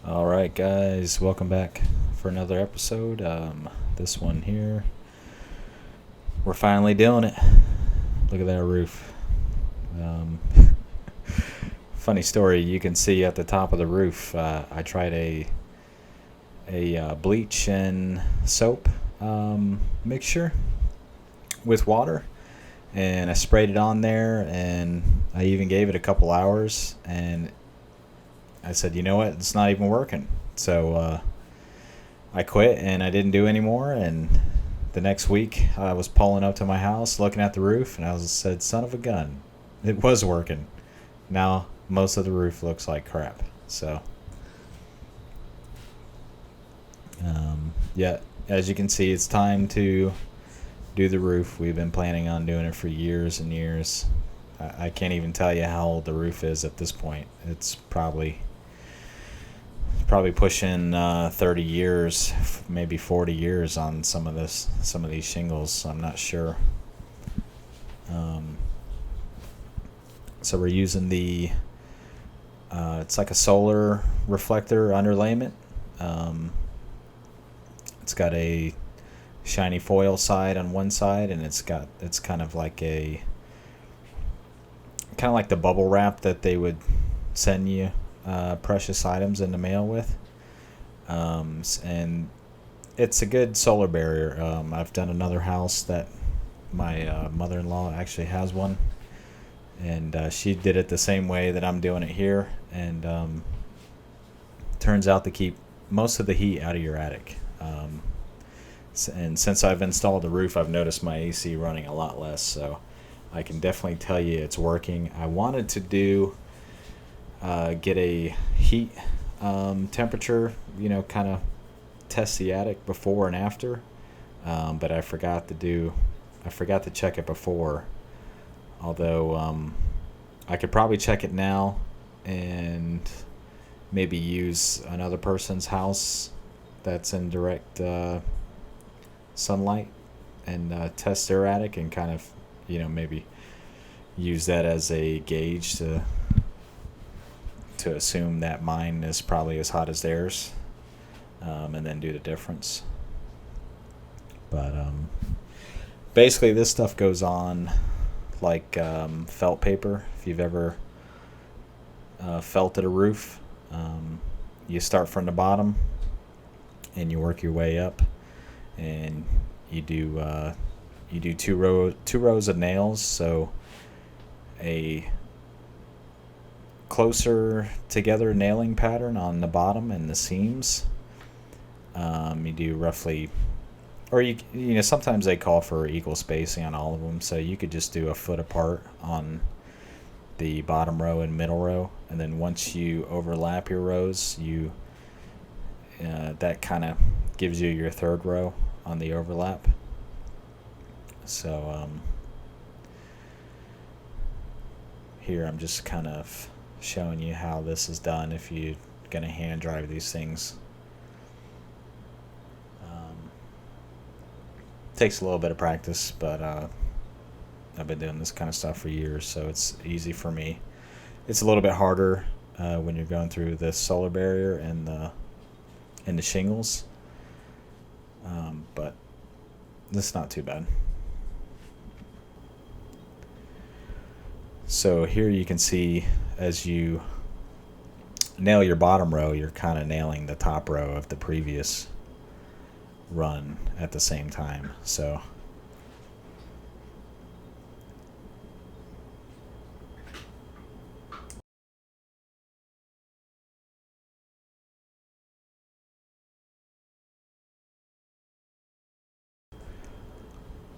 All right, guys, welcome back for another episode. This one here, we're finally doing it. Look at that roof. Um, Funny story. You can see at the top of the roof. I tried a bleach and soap mixture with water, and I sprayed it on there, and I even gave it a couple hours, and I said, you know what, it's not even working. So I quit and I didn't do anymore. And the next week, I was pulling up to my house, looking at the roof, and said, "Son of a gun, it was working." Now most of the roof looks like crap. So, yeah, as you can see, it's time to do the roof. We've been planning on doing it for years and years. I can't even tell you how old the roof is at this point. It's probably pushing 30 years, maybe 40 years on some of these shingles. I'm not sure. Um, so we're using it's like a solar reflector underlayment. It's got a shiny foil side on one side, and it's kind of like the bubble wrap that they would send you precious items in the mail with. And it's a good solar barrier. I've done another house that my mother-in-law actually has one, and she did it the same way that I'm doing it here, and turns out to keep most of the heat out of your attic. And since I've installed the roof, I've noticed my AC running a lot less, so I can definitely tell you it's working. I wanted to get a heat temperature, kind of test the attic before and after, but I forgot to check it before. Although I could probably check it now and maybe use another person's house that's in direct sunlight and test their attic and kind of, maybe use that as a gauge to assume that mine is probably as hot as theirs, and then do the difference. But basically, this stuff goes on like felt paper. If you've ever felted a roof, you start from the bottom and you work your way up, and you do two rows of nails. So a closer together nailing pattern on the bottom and the seams. You do roughly, or sometimes they call for equal spacing on all of them, so you could just do a foot apart on the bottom row and middle row, and then once you overlap your rows, that kind of gives you your third row on the overlap. So here I'm just kind of showing you how this is done if you're going to hand drive these things. Takes a little bit of practice, but I've been doing this kind of stuff for years, so it's easy for me. It's a little bit harder when you're going through the solar barrier and the shingles, but it's not too bad. So here you can see, as you nail your bottom row, you're kind of nailing the top row of the previous run at the same time. So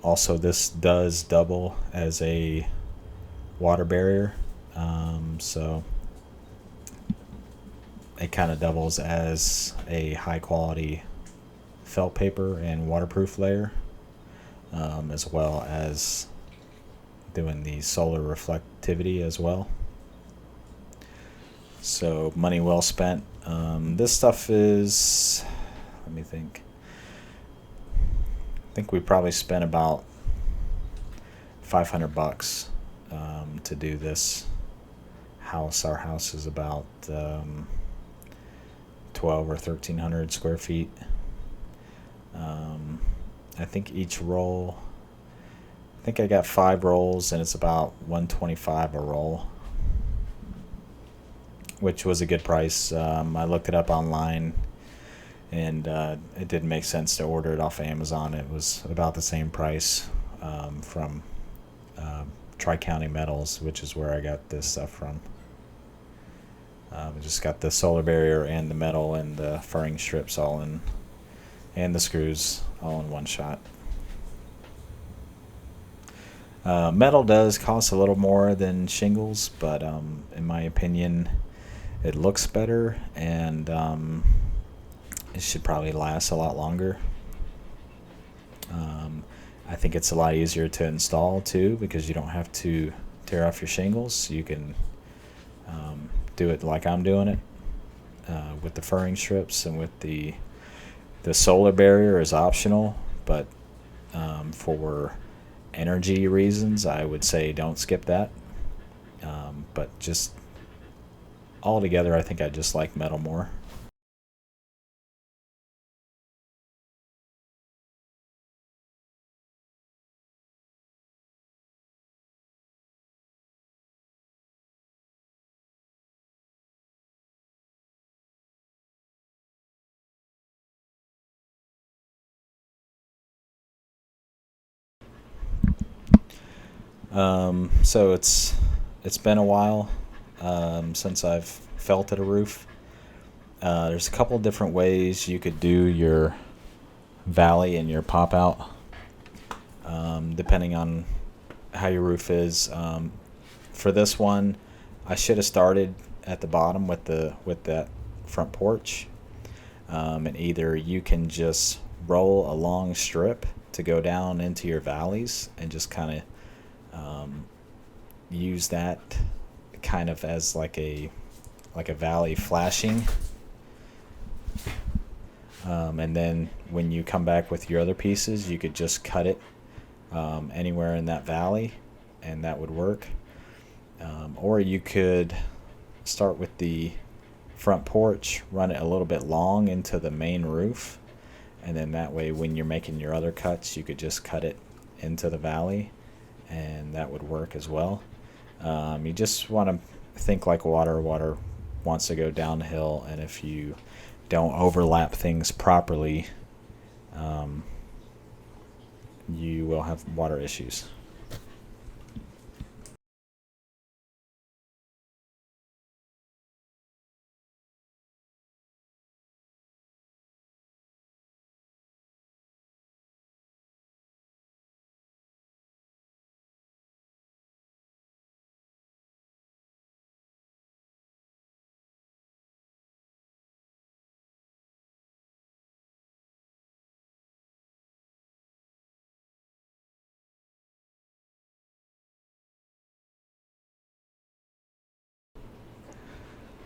also, this does double as a water barrier, so it kind of doubles as a high quality felt paper and waterproof layer, as well as doing the solar reflectivity as well. So money well spent. This stuff is, let me think. I think we probably spent about $500 to do this house. Our house is about 12 or 1300 square feet. I think each roll, I think I got 5 rolls, and it's about 125 a roll, which was a good price. I looked it up online, and it didn't make sense to order it off of Amazon. It was about the same price from Tri-County Metals, which is where I got this stuff from. I just got the solar barrier and the metal and the furring strips all in, and the screws all in one shot. Metal does cost a little more than shingles, but in my opinion, it looks better, and it should probably last a lot longer. I think it's a lot easier to install too, because you don't have to tear off your shingles. You can do it like I'm doing it with the furring strips, and with the solar barrier is optional, but for energy reasons, I would say don't skip that. But just altogether, I think I just like metal more. So it's been a while since I've felted a roof. There's a couple different ways you could do your valley and your pop out, depending on how your roof is. For this one, I should have started at the bottom with that front porch, and either you can just roll a long strip to go down into your valleys and just kind of use that kind of as like a valley flashing, and then when you come back with your other pieces, you could just cut it anywhere in that valley, and that would work. Or you could start with the front porch, run it a little bit long into the main roof, and then that way when you're making your other cuts, you could just cut it into the valley, and that would work as well. You just want to think like water. Water wants to go downhill, and if you don't overlap things properly, you will have water issues.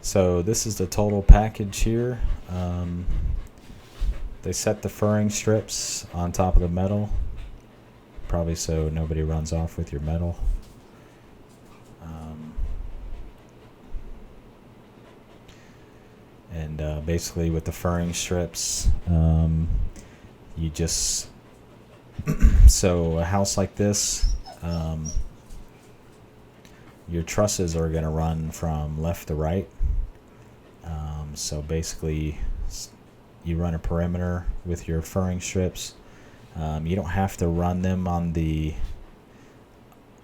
So this is the total package here. They set the furring strips on top of the metal, probably so nobody runs off with your metal. And basically with the furring strips, you just so a house like this, your trusses are going to run from left to right. So basically you run a perimeter with your furring strips. You don't have to run them on the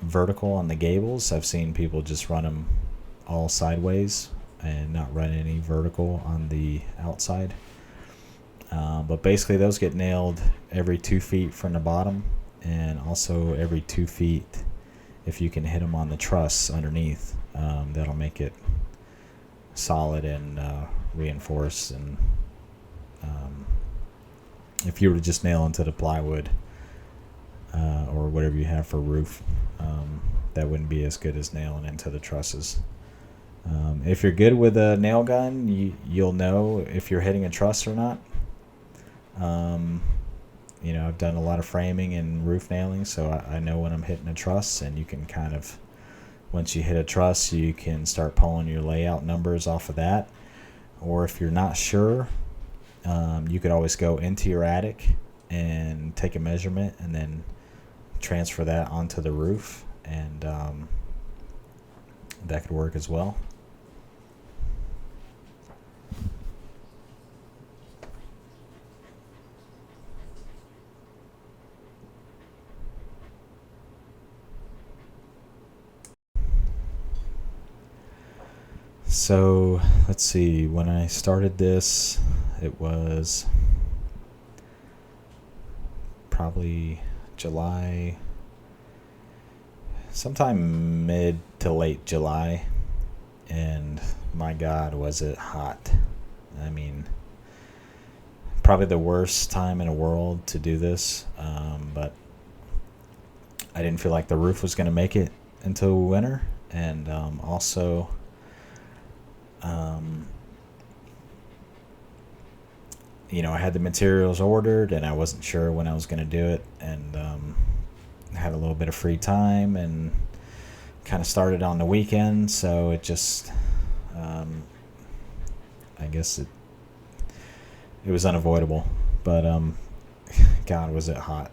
vertical on the gables. I've seen people just run them all sideways and not run any vertical on the outside. But basically those get nailed every 2 feet from the bottom, and also every 2 feet if you can hit them on the truss underneath. That'll make it solid and reinforced. And if you were to just nail into the plywood or whatever you have for roof, that wouldn't be as good as nailing into the trusses. If you're good with a nail gun, you'll know if you're hitting a truss or not. I've done a lot of framing and roof nailing, so I know when I'm hitting a truss, and you can kind of, once you hit a truss, you can start pulling your layout numbers off of that. or if you're not sure, you could always go into your attic and take a measurement and then transfer that onto the roof, and that could work as well. So let's see, when I started this, it was probably July, sometime mid to late July, and my God, was it hot. I mean, probably the worst time in the world to do this, but I didn't feel like the roof was going to make it until winter, and also I had the materials ordered, and I wasn't sure when I was going to do it, and had a little bit of free time, and kind of started on the weekend, so it just, I guess it was unavoidable, but God, was it hot.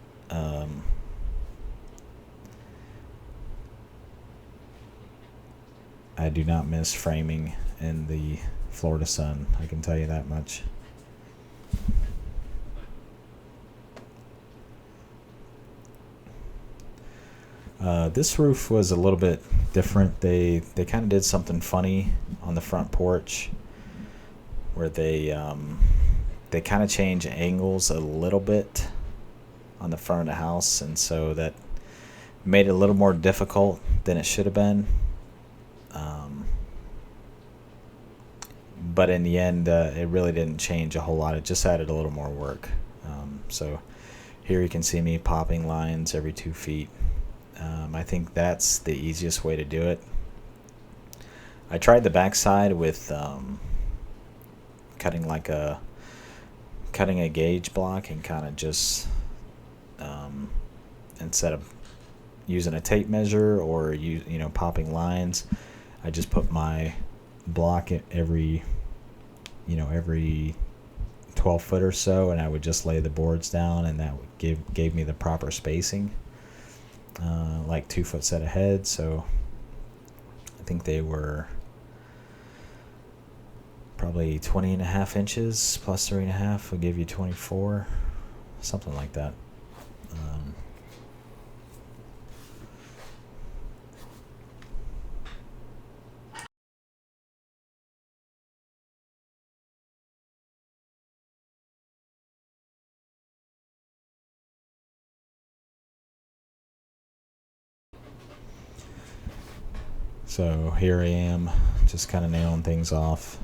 I do not miss framing in the Florida sun, I can tell you that much. This roof was a little bit different. They kind of did something funny on the front porch, where they kind of change angles a little bit on the front of the house, and so that made it a little more difficult than it should have been. But in the end, it really didn't change a whole lot. It just added a little more work. So here you can see me popping lines every 2 feet. I think that's the easiest way to do it. I tried the backside with cutting a gauge block, and kind of just instead of using a tape measure or popping lines, I just put my block at every 12 foot or so, and I would just lay the boards down, and that gave me the proper spacing, like 2 foot set ahead. So I think they were probably 20 and a half inches plus 3.5 will give you 24, something like that. So here I am, just kind of nailing things off.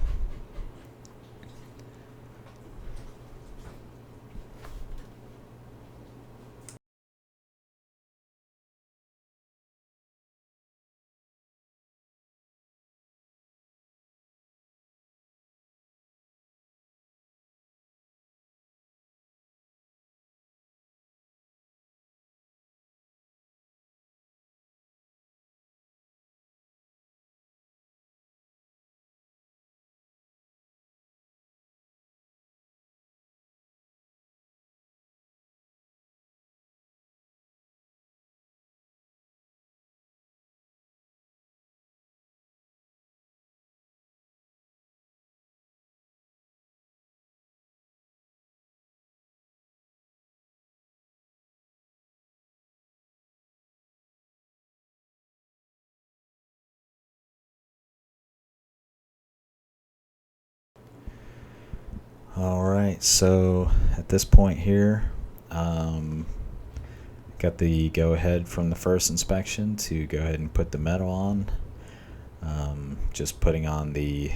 All right, so at this point here, got the go-ahead from the first inspection to go ahead and put the metal on. Just putting on the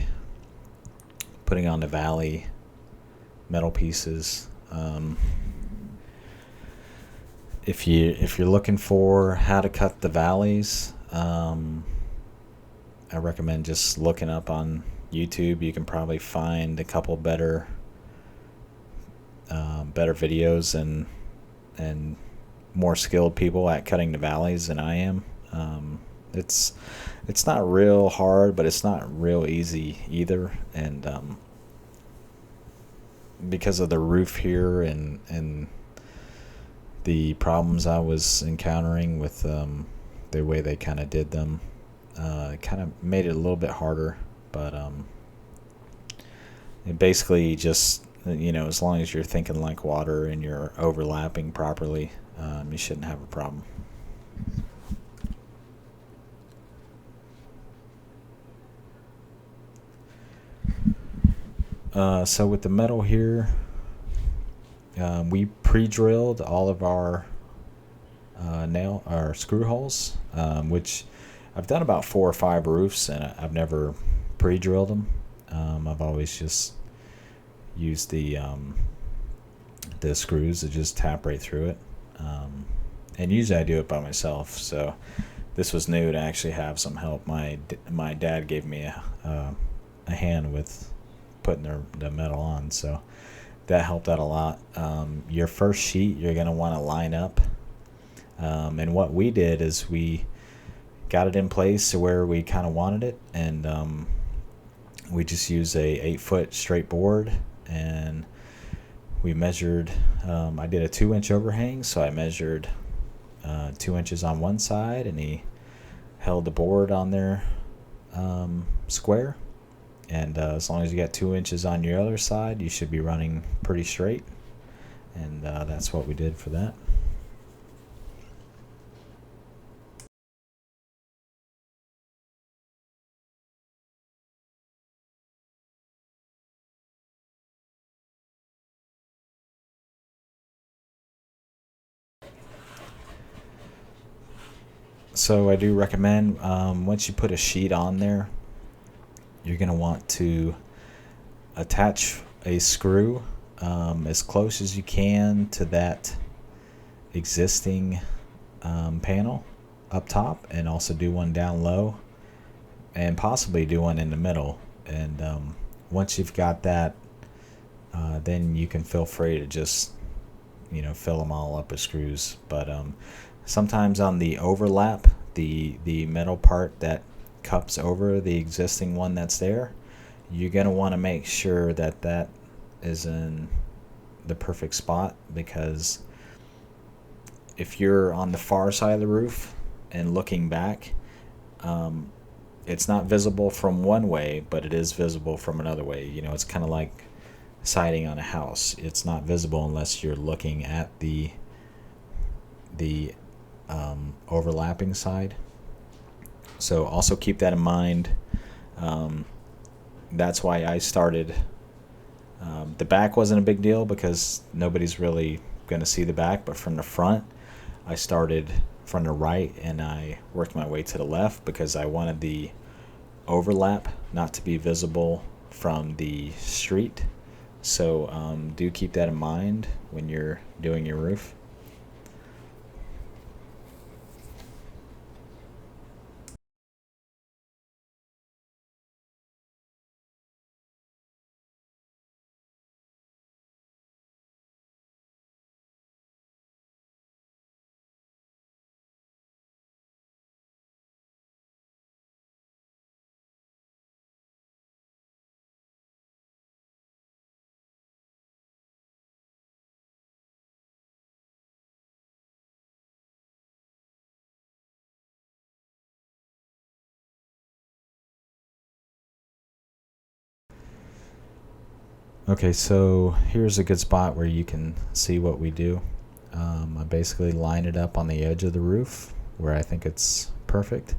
valley metal pieces. If you're looking for how to cut the valleys, I recommend just looking up on YouTube. You can probably find a couple better videos and more skilled people at cutting the valleys than I am. It's not real hard, but it's not real easy either. And because of the roof here and the problems I was encountering with the way they kind of did them, it kind of made it a little bit harder. But it basically just, as long as you're thinking like water and you're overlapping properly, you shouldn't have a problem. So with the metal here, we pre-drilled all of our screw holes, which I've done about 4 or 5 roofs, and I've never pre-drilled them. I've always just used the screws to just tap right through it, and usually I do it by myself. So this was new to actually have some help. My dad gave me a hand with putting the metal on, so that helped out a lot. Your first sheet you're going to want to line up, and what we did is we got it in place to where we kind of wanted it, and we just used a 8-foot straight board, and we measured. I did a 2-inch overhang, so I measured 2 inches on one side, and he held the board on there square. And as long as you got 2 inches on your other side, you should be running pretty straight. And that's what we did for that. So I do recommend, once you put a sheet on there, you're going to want to attach a screw as close as you can to that existing panel up top, and also do one down low, and possibly do one in the middle. And once you've got that, then you can feel free to just fill them all up with screws. But sometimes on the overlap, the metal part that cups over the existing one that's there, you're going to want to make sure that is in the perfect spot, because if you're on the far side of the roof and looking back, it's not visible from one way, but it is visible from another way. It's kind of like siding on a house. It's not visible unless you're looking at the overlapping side. So also keep that in mind. That's why I started. The back wasn't a big deal because nobody's really going to see the back, but from the front, I started from the right and I worked my way to the left because I wanted the overlap not to be visible from the street. So do keep that in mind when you're doing your roof. Okay, so here's a good spot where you can see what we do. I basically line it up on the edge of the roof where I think it's perfect.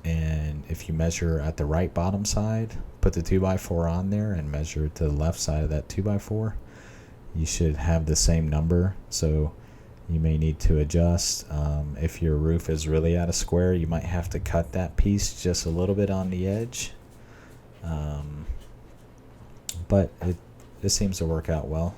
And if you measure at the right bottom side, put the 2x4 on there and measure to the left side of that 2x4, you should have the same number. So you may need to adjust. If your roof is really out of square, you might have to cut that piece just a little bit on the edge. But it seems to work out well.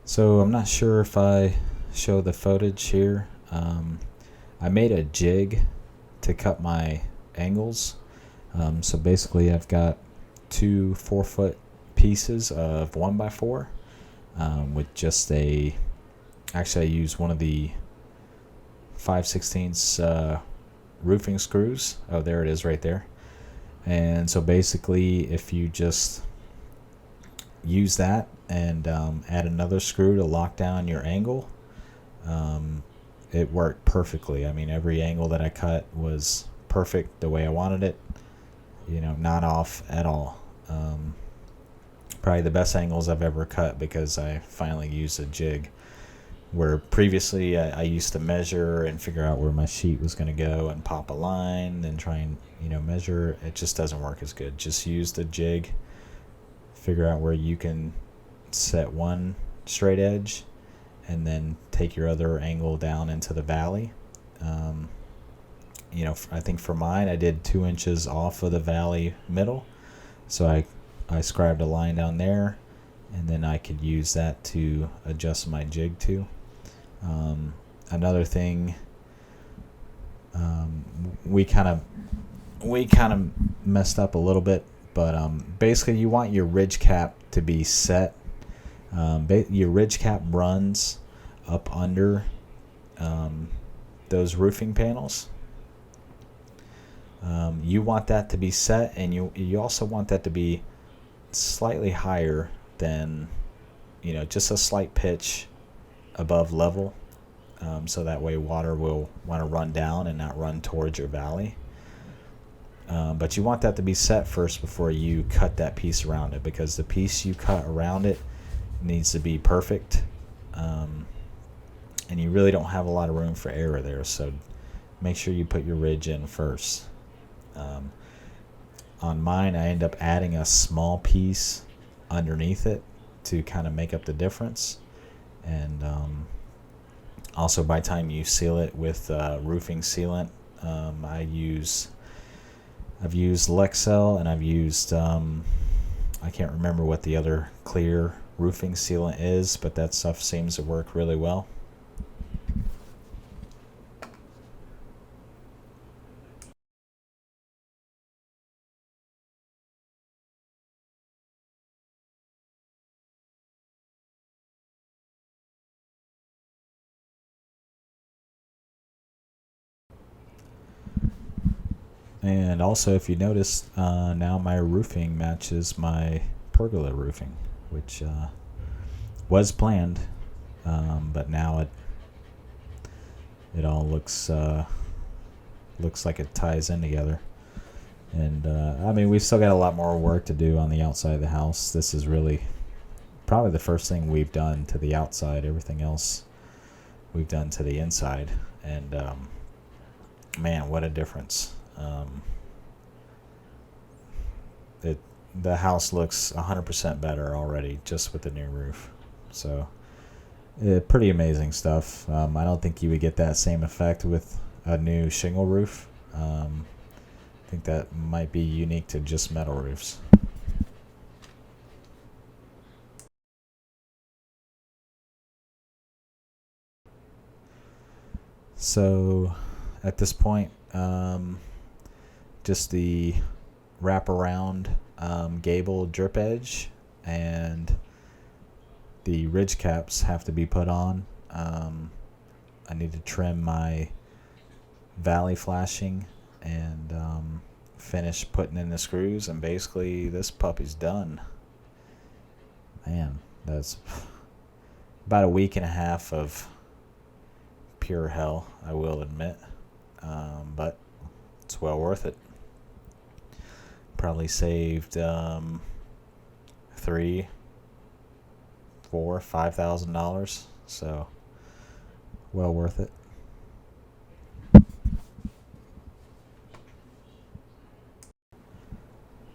So I'm not sure if I show the footage here. I made a jig to cut my angles. So basically I've got two 4-foot pieces of 1x4 with just actually I use one of the 5/16 roofing screws. Oh, there it is right there. And so basically if you just use that and add another screw to lock down your angle, it worked perfectly. I mean, every angle that I cut was perfect the way I wanted it, not off at all. Probably the best angles I've ever cut because I finally used a jig, where previously I used to measure and figure out where my sheet was going to go and pop a line and try and measure. It just doesn't work as good. Just use the jig, figure out where you can set one straight edge and then take your other angle down into the valley. I think for mine I did 2 inches off of the valley middle, so I scribed a line down there, and then I could use that to adjust my jig to. Another thing, we kind of messed up a little bit, but basically you want your ridge cap to be set. Your ridge cap runs up under those roofing panels. You want that to be set, and you also want that to be slightly higher than, just a slight pitch above level, so that way water will want to run down and not run towards your valley. But you want that to be set first before you cut that piece around it, because the piece you cut around it needs to be perfect, and you really don't have a lot of room for error there, so make sure you put your ridge in first. On mine, I end up adding a small piece underneath it to kind of make up the difference, and also by the time you seal it with roofing sealant, I've used Lexel, and I've used I can't remember what the other clear roofing sealant is, but that stuff seems to work really well. And also, if you notice, now my roofing matches my pergola roofing, which was planned, but now it all looks like it ties in together. And I mean, we've still got a lot more work to do on the outside of the house. This is really probably the first thing we've done to the outside. Everything else we've done to the inside, and man, what a difference. The house looks 100% better already just with the new roof. So pretty amazing stuff. I don't think you would get that same effect with a new shingle roof. I think that might be unique to just metal roofs. So at this point, just the wraparound gable drip edge and the ridge caps have to be put on. I need to trim my valley flashing and finish putting in the screws, and basically this puppy's done. Man, that's about a week and a half of pure hell, I will admit, but it's well worth it. Probably saved $3,000, $4,000, $5,000, so well worth it.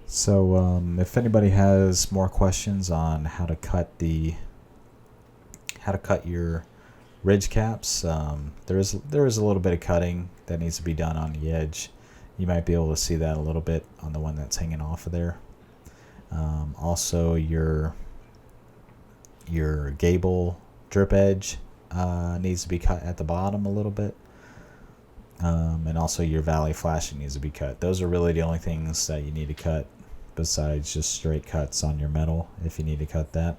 So if anybody has more questions on how to cut your ridge caps, there is a little bit of cutting that needs to be done on the edge. You might be able to see that a little bit on the one that's hanging off of there. Also, your gable drip edge needs to be cut at the bottom a little bit. And also your valley flashing needs to be cut. Those are really the only things that you need to cut, besides just straight cuts on your metal if you need to cut that.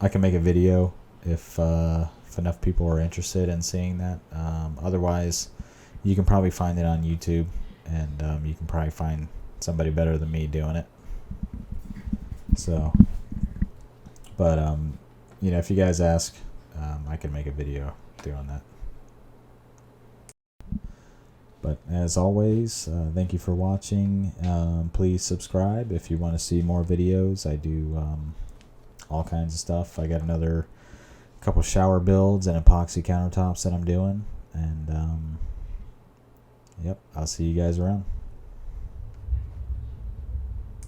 I can make a video if enough people are interested in seeing that. Otherwise, you can probably find it on YouTube, and you can probably find somebody better than me doing it. So, but if you guys ask, I can make a video doing that. But as always, thank you for watching. Please subscribe if you want to see more videos. I do all kinds of stuff. I got another couple shower builds and epoxy countertops that I'm doing. And, yep, I'll see you guys around.